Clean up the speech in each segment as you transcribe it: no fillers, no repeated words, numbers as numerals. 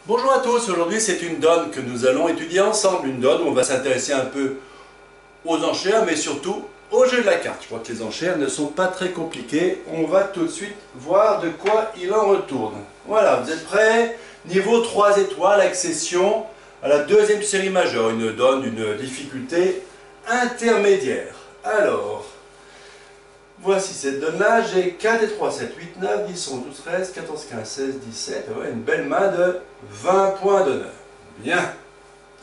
Bonjour à tous, aujourd'hui c'est une donne que nous allons étudier ensemble, une donne où on va s'intéresser un peu aux enchères, mais surtout au jeu de la carte. Je crois que les enchères ne sont pas très compliquées, on va tout de suite voir de quoi il en retourne. Voilà, vous êtes prêts? Niveau 3 étoiles, accession à la deuxième série majeure, une donne d'une difficulté intermédiaire. Alors, voici cette donne-là, j'ai 4 et 3, 7, 8, 9, 10, 11, 12, 13, 14, 15, 16, 17, ouais, une belle main de 20 points d'honneur. Bien.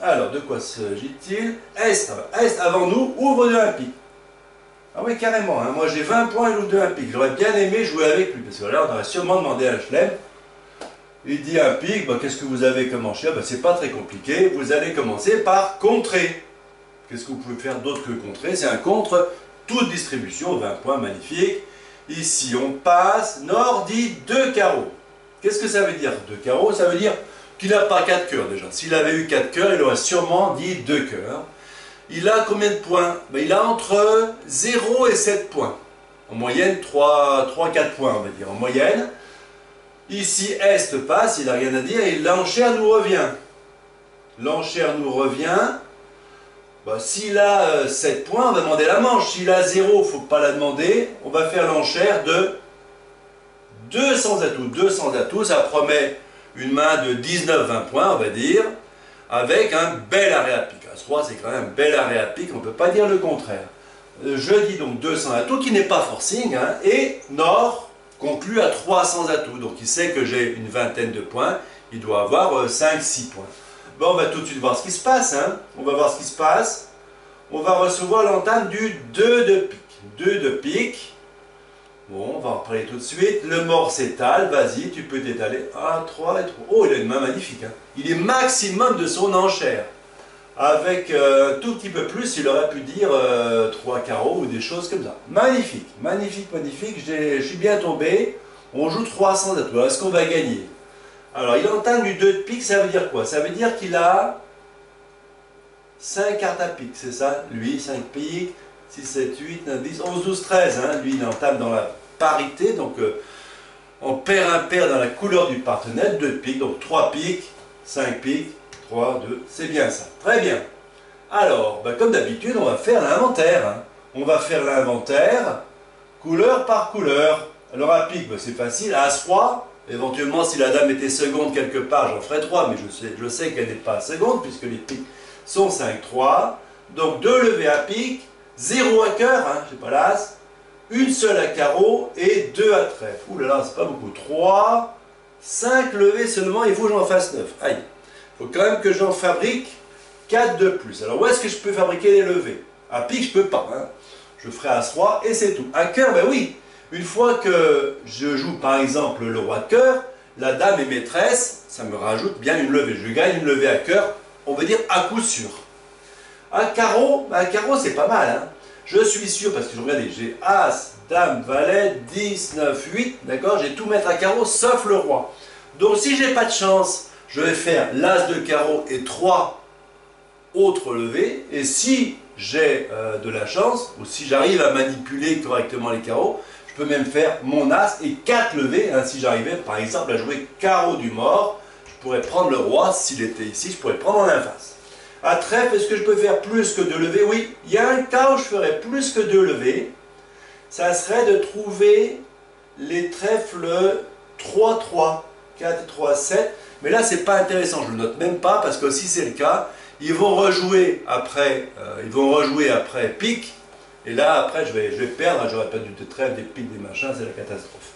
Alors, de quoi s'agit-il? Est avant nous, ouvre de un pic. Ah oui, carrément, hein. Moi j'ai 20 points et j'ouvre de un pic. J'aurais bien aimé jouer avec lui, parce que là on aurait sûrement demandé à Chelem. Il dit un pic, bah, qu'est-ce que vous avez comme enchère? Bah, c'est pas très compliqué, vous allez commencer par contrer. Qu'est-ce que vous pouvez faire d'autre que contrer? C'est un contre, toute distribution, 20 points, magnifique. Ici on passe, Nord dit 2 carreaux. Qu'est-ce que ça veut dire 2 carreaux? Ça veut dire qu'il n'a pas 4 cœurs déjà. S'il avait eu 4 cœurs, il aurait sûrement dit 2 cœurs. Il a combien de points? Ben, il a entre 0 et 7 points. En moyenne, 3-4 points, on va dire, en moyenne. Ici, Est passe, il n'a rien à dire, et l'enchère nous revient. L'enchère nous revient. Ben, s'il a 7 points, on va demander la manche. S'il a 0, il ne faut pas la demander. On va faire l'enchère de 200 atouts. 200 atouts, ça promet une main de 19-20 points, on va dire, avec un bel arrêt à pic. As-3, c'est quand même un bel arrêt à pic, on ne peut pas dire le contraire. Je dis donc 200 atouts, qui n'est pas forcing, hein, et Nord conclut à 300 atouts. Donc il sait que j'ai une vingtaine de points, il doit avoir 5-6 points. Bon, on va tout de suite voir ce qui se passe. Hein. On va voir ce qui se passe. On va recevoir l'entame du 2 de pique. 2 de pique. Bon, on va en parler tout de suite. Le mort s'étale, vas-y, tu peux t'étaler. 1, 3 et 3. Oh, il a une main magnifique. Hein. Il est maximum de son enchère. Avec un tout petit peu plus, il aurait pu dire 3 carreaux ou des choses comme ça. Magnifique, magnifique, magnifique. Je suis bien tombé. On joue 300 atouts. Est-ce qu'on va gagner? Alors, il entame du 2 de pique, ça veut dire quoi? Ça veut dire qu'il a 5 cartes à pique, c'est ça? Lui, 5 piques. 6, 7, 8, 9, 10, 11, 12, 13. Hein. Lui, il entame dans la parité, donc on perd impair dans la couleur du partenaire. 2 piques, donc 3 piques, 5 piques, 3, 2, c'est bien ça. Très bien. Alors, ben, comme d'habitude, on va faire l'inventaire. Hein. On va faire l'inventaire, couleur par couleur. Alors, à pique, ben, c'est facile. À As-3, éventuellement, si la dame était seconde quelque part, j'en ferai 3, mais je sais qu'elle n'est pas seconde, puisque les piques sont 5, 3. Donc, 2 levées à pique. 0 à cœur, hein, j'ai pas l'as, une seule à carreau et 2 à trèfle. Ouh là là, c'est pas beaucoup. 3, 5 levées seulement, il faut que j'en fasse 9. Aïe, il faut quand même que j'en fabrique 4 de plus. Alors où est-ce que je peux fabriquer les levées? À pique, je peux pas. Hein. Je ferai As-3 et c'est tout. À cœur, ben oui, une fois que je joue par exemple le roi de cœur, la dame est maîtresse, ça me rajoute bien une levée. Je gagne une levée à cœur, on veut dire à coup sûr. Un carreau, c'est pas mal. Hein. Je suis sûr, parce que regardez, j'ai As, Dame, Valet, 10, 9, 8, d'accord? J'ai tout mettre à carreau sauf le roi. Donc si j'ai pas de chance, je vais faire l'As de carreau et 3 autres levées. Et si j'ai de la chance, ou si j'arrive à manipuler correctement les carreaux, je peux même faire mon As et 4 levées. Hein, si j'arrivais par exemple à jouer carreau du mort, je pourrais prendre le roi, s'il était ici, je pourrais le prendre en face. À trèfle, est-ce que je peux faire plus que 2 levées? Oui, il y a un cas où je ferais plus que 2 levées. Ça serait de trouver les trèfles 3, 3, 4, 3, 7. Mais là, c'est pas intéressant, je ne le note même pas, parce que si c'est le cas, ils vont rejouer après, pique. Et là, après, je vais perdre, j'aurais perdu des trèfles, des piques, des machins, c'est la catastrophe.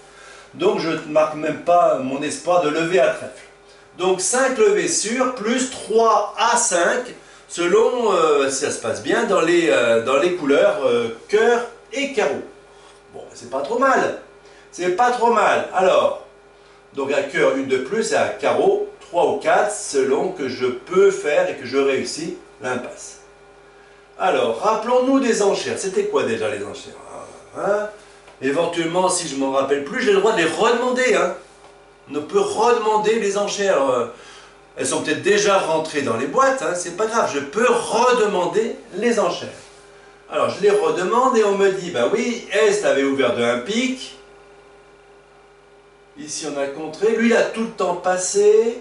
Donc, je ne marque même pas mon espoir de lever à trèfle. Donc 5 levées sûres, plus 3 à 5, selon si ça se passe bien dans les couleurs cœur et carreau. Bon, c'est pas trop mal. C'est pas trop mal. Alors, donc à cœur, une de plus, et à carreau, 3 ou 4, selon que je peux faire et que je réussis l'impasse. Alors, rappelons-nous des enchères. C'était quoi déjà les enchères? Hein? Éventuellement, si je ne m'en rappelle plus, j'ai le droit de les redemander. Hein? On peut redemander les enchères. Elles sont peut-être déjà rentrées dans les boîtes, hein, c'est pas grave, je peux redemander les enchères. Alors je les redemande et on me dit, bah oui, Est avait ouvert de un pic. Ici on a contré, lui il a tout le temps passé.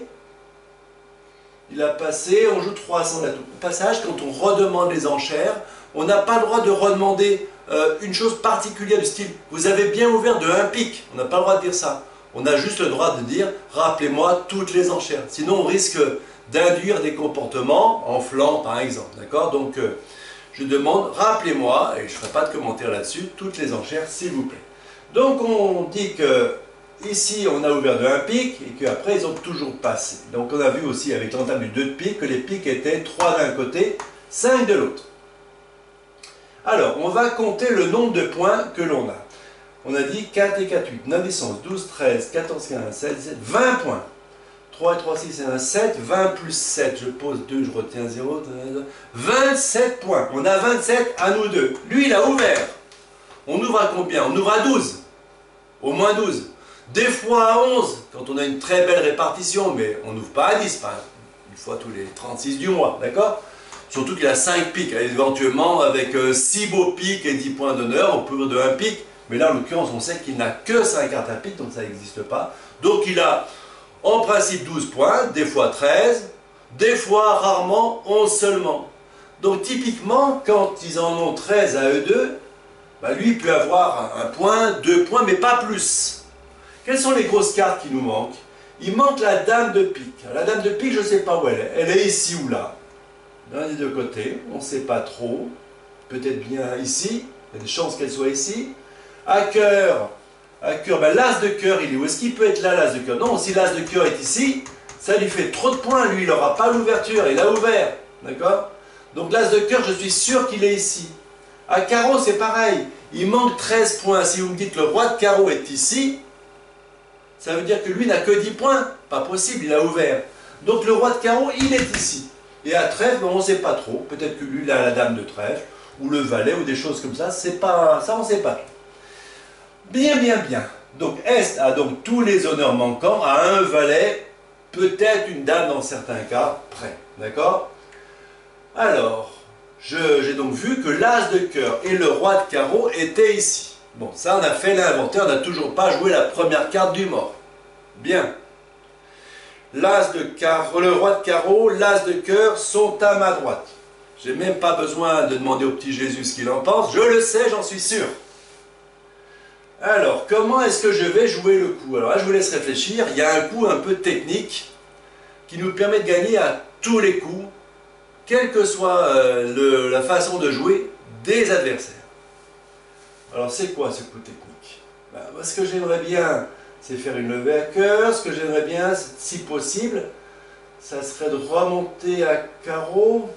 Il a passé, on joue 300 là. Au passage, quand on redemande les enchères, on n'a pas le droit de redemander une chose particulière du style « Vous avez bien ouvert de 1 pique ». On n'a pas le droit de dire ça. On a juste le droit de dire « Rappelez-moi toutes les enchères ». Sinon, on risque d'induire des comportements en flanc, par exemple. D'accord? Donc, je demande « Rappelez-moi », et je ne ferai pas de commentaire là-dessus, toutes les enchères, s'il vous plaît. Donc, on dit que ici, on a ouvert de 1 pique et qu'après, ils ont toujours passé. Donc, on a vu aussi avec l'entame du 2 de pique que les piques étaient 3 d'un côté, 5 de l'autre. Alors, on va compter le nombre de points que l'on a. On a dit 4 et 4, 8, 9, 10, 11, 12, 13, 14, 15, 16, 17, 20 points. 3 et 3, 6 et 1, 7, 20 plus 7, je pose 2, je retiens 0, 27 points. On a 27 à nous deux. Lui, il a ouvert. On ouvre à combien? On ouvre à 12. Au moins 12. Des fois à 11, quand on a une très belle répartition, mais on n'ouvre pas à 10, enfin, une fois tous les 36 du mois, d'accord? Surtout qu'il a 5 piques, éventuellement avec 6 beaux piques et 10 points d'honneur, on peut ouvrir de 1 pique, mais là en l'occurrence on sait qu'il n'a que 5 cartes à pique, donc ça n'existe pas. Donc il a en principe 12 points, des fois 13, des fois rarement 11 seulement. Donc typiquement, quand ils en ont 13 à eux deux, bah, lui il peut avoir un point, 2 points, mais pas plus. Quelles sont les grosses cartes qui nous manquent? Il manque la dame de pique. La dame de pique, je ne sais pas où elle est. Elle est ici ou là. D'un des deux côtés, on ne sait pas trop. Peut-être bien ici. Il y a des chances qu'elle soit ici. À cœur, ben, l'as de cœur, il est où? Est-ce qu'il peut être là, l'as de cœur? Non, si l'as de cœur est ici, ça lui fait trop de points. Lui, il n'aura pas l'ouverture. Il a ouvert. D'accord? Donc l'as de cœur, je suis sûr qu'il est ici. À carreau, c'est pareil. Il manque 13 points. Si vous me dites que le roi de carreau est ici, ça veut dire que lui n'a que 10 points. Pas possible, il a ouvert. Donc le roi de carreau, il est ici. Et à trèfle, on ne sait pas trop. Peut-être que lui, il a la dame de trèfle, ou le valet, ou des choses comme ça. Ça, on ne sait pas trop. Bien, bien, bien. Donc Est a donc tous les honneurs manquants, à un valet, peut-être une dame dans certains cas, près. D'accord? Alors, j'ai donc vu que l'as de cœur et le roi de carreau étaient ici. Bon, ça on a fait l'inventaire, on n'a toujours pas joué la première carte du mort. Bien. L'as de carreau, le roi de carreau, l'as de cœur sont à ma droite. J'ai même pas besoin de demander au petit Jésus ce qu'il en pense, je le sais, j'en suis sûr. Alors, comment est-ce que je vais jouer le coup? Alors là, je vous laisse réfléchir, il y a un coup un peu technique qui nous permet de gagner à tous les coups, quelle que soit la façon de jouer des adversaires. Alors, c'est quoi ce coup technique? Ben, moi, ce que j'aimerais bien, c'est faire une levée à cœur. Ce que j'aimerais bien, si possible, ça serait de remonter à carreau.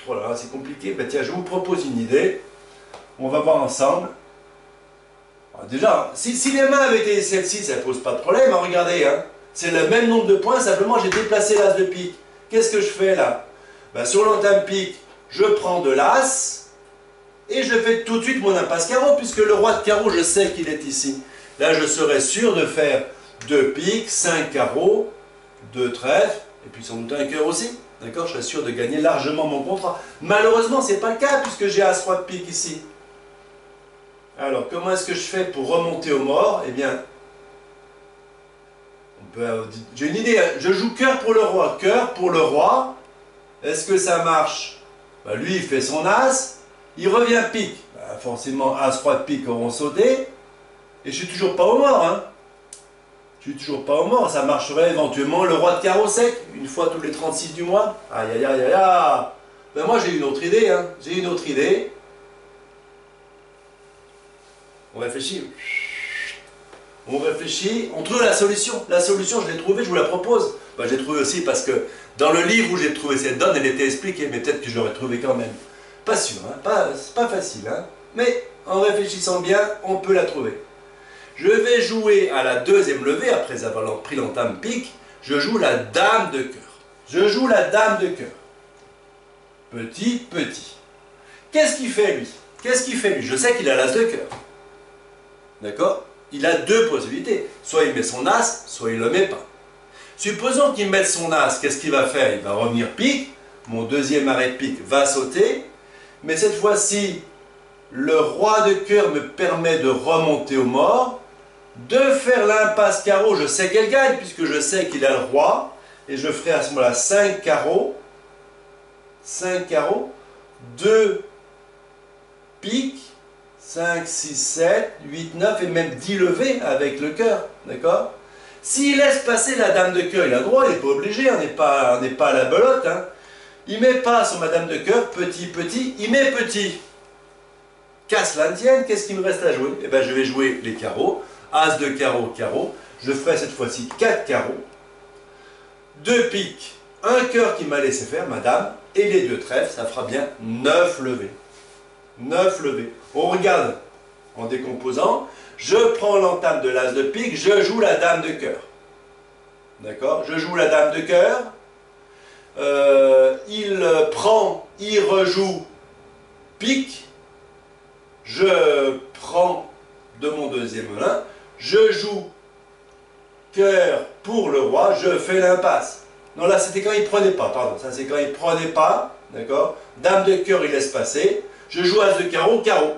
Voilà, c'est compliqué. Ben, tiens, je vous propose une idée. On va voir ensemble. Alors, déjà, si les mains avaient été celles-ci, ça ne pose pas de problème. Hein, regardez, hein. C'est le même nombre de points, simplement j'ai déplacé l'as de pique. Qu'est-ce que je fais là? Ben, sur l'entame pique, je prends de l'as. Et je fais tout de suite mon impasse carreau, puisque le roi de carreau, je sais qu'il est ici. Là, je serais sûr de faire 2 piques, 5 carreaux, 2 trèfles, et puis sans doute un cœur aussi. D'accord? Je serais sûr de gagner largement mon contrat. Malheureusement, ce n'est pas le cas, puisque j'ai as roi de pique ici. Alors, comment est-ce que je fais pour remonter au mort? Eh bien, j'ai une idée. Je joue cœur pour le roi. Cœur pour le roi. Est-ce que ça marche? Ben, lui, il fait son as. Il revient pique. Ben, forcément, as, roi de pique auront sauté. Et je suis toujours pas au mort. Hein. Je suis toujours pas au mort. Ça marcherait éventuellement le roi de carreau sec, une fois tous les 36 du mois. Aïe, aïe, aïe, aïe, aïe. Ben, moi, j'ai une autre idée. Hein. J'ai une autre idée. On réfléchit. On réfléchit. On trouve la solution. La solution, je l'ai trouvée, je vous la propose. Ben, je l'ai trouvée aussi parce que dans le livre où j'ai trouvé cette donne, elle était expliquée. Mais peut-être que je l'aurais trouvée quand même. Pas sûr, hein, c'est pas facile, hein, mais en réfléchissant bien, on peut la trouver. Je vais jouer à la deuxième levée, après avoir pris l'entame pique, je joue la dame de cœur. Je joue la dame de cœur. Petit, petit. Qu'est-ce qu'il fait lui? Qu'est-ce qu'il fait lui? Je sais qu'il a l'as de cœur. D'accord? Il a deux possibilités. Soit il met son as, soit il ne le met pas. Supposons qu'il mette son as, qu'est-ce qu'il va faire? Il va revenir pique, mon deuxième arrêt de pique va sauter. Mais cette fois-ci, le roi de cœur me permet de remonter au mort, de faire l'impasse carreau, je sais qu'elle gagne, puisque je sais qu'il a le roi, Et je ferai à ce moment-là 5 carreaux. 5 carreaux. 2 piques. 5, 6, 7, 8, 9 et même 10 levées avec le cœur. D'accord? S'il laisse passer la dame de cœur, il a droit, il n'est pas obligé, on n'est pas à la belote. Hein. Il met pas sur ma dame de cœur, petit, petit, il met petit. Casse l'indienne, qu'est-ce qu'il me reste à jouer? Eh bien, je vais jouer les carreaux. As de carreau, carreau. Je ferai cette fois-ci 4 carreaux. 2 piques, un cœur qui m'a laissé faire, madame, et les 2 trèfles, ça fera bien 9 levées. 9 levées. On regarde en décomposant. Je prends l'entame de l'as de pique, je joue la dame de cœur. D'accord? Je joue la dame de cœur. Il rejoue pique. Je prends de mon deuxième main. Je joue cœur pour le roi. Je fais l'impasse. Non, là, c'était quand il ne prenait pas, pardon. Ça, c'est quand il ne prenait pas. D'accord? Dame de cœur, il laisse passer. Je joue as de carreau, carreau.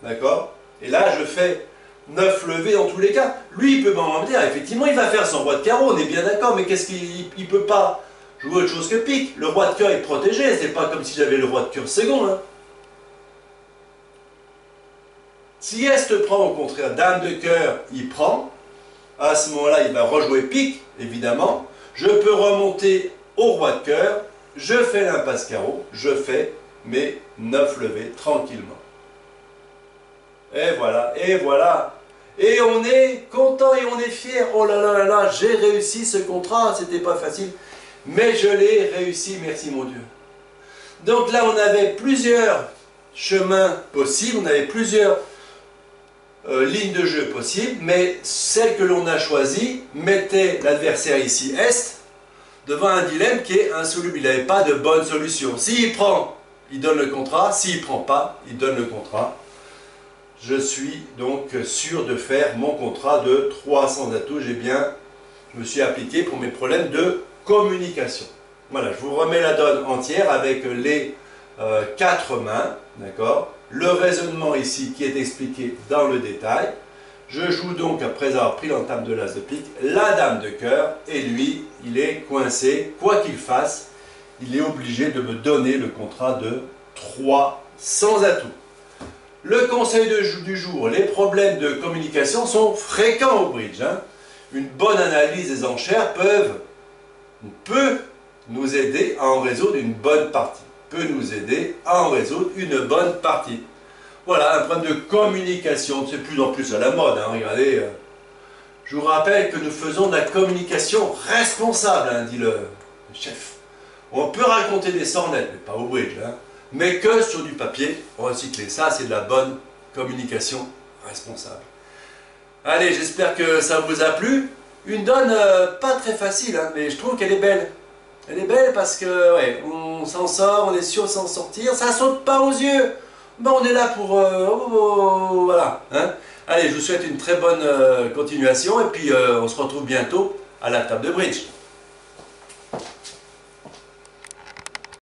D'accord? Et là, je fais 9 levées dans tous les cas. Lui, il peut m'en dire, effectivement, il va faire son roi de carreau, on est bien d'accord, mais qu'est-ce qu'il ne peut pas jouer autre chose que pique? Le roi de cœur est protégé, c'est pas comme si j'avais le roi de cœur second. Hein. Si Est prend au contraire dame de cœur, il prend. À ce moment-là, il va rejouer pique, évidemment. Je peux remonter au roi de cœur. Je fais l'impasse carreau. Je fais mes 9 levées tranquillement. Et voilà, et voilà. Et on est content et on est fier. Oh là là là là, j'ai réussi ce contrat. C'était pas facile, mais je l'ai réussi, merci mon Dieu. Donc là, on avait plusieurs chemins possibles. On avait plusieurs lignes de jeu possibles, mais celle que l'on a choisie mettait l'adversaire ici, Est, devant un dilemme qui est insoluble. Il n'avait pas de bonne solution. S'il prend, il donne le contrat. S'il ne prend pas, il donne le contrat. Je suis donc sûr de faire mon contrat de 300 atouts. Je me suis appliqué pour mes problèmes de communication. Voilà, je vous remets la donne entière avec les 4 mains, d'accord? Le raisonnement ici qui est expliqué dans le détail. Je joue donc, après avoir pris l'entame de l'as de pique, la dame de cœur, et lui, il est coincé, quoi qu'il fasse, il est obligé de me donner le contrat de 300 atouts. Le conseil du jour, les problèmes de communication sont fréquents au bridge. Hein. Une bonne analyse des enchères peut nous aider à en résoudre une bonne partie. Voilà, un problème de communication, c'est plus en plus à la mode. Hein. Regardez, je vous rappelle que nous faisons de la communication responsable, hein, dit le chef. On peut raconter des sornettes, mais pas au bridge. Hein. Mais que sur du papier recyclé. Ça, c'est de la bonne communication responsable. Allez, j'espère que ça vous a plu. Une donne pas très facile, hein, mais je trouve qu'elle est belle. Elle est belle parce que, ouais, on s'en sort, on est sûr de s'en sortir. Ça saute pas aux yeux. Ben, on est là pour... voilà. Hein. Allez, je vous souhaite une très bonne continuation et puis on se retrouve bientôt à la table de bridge.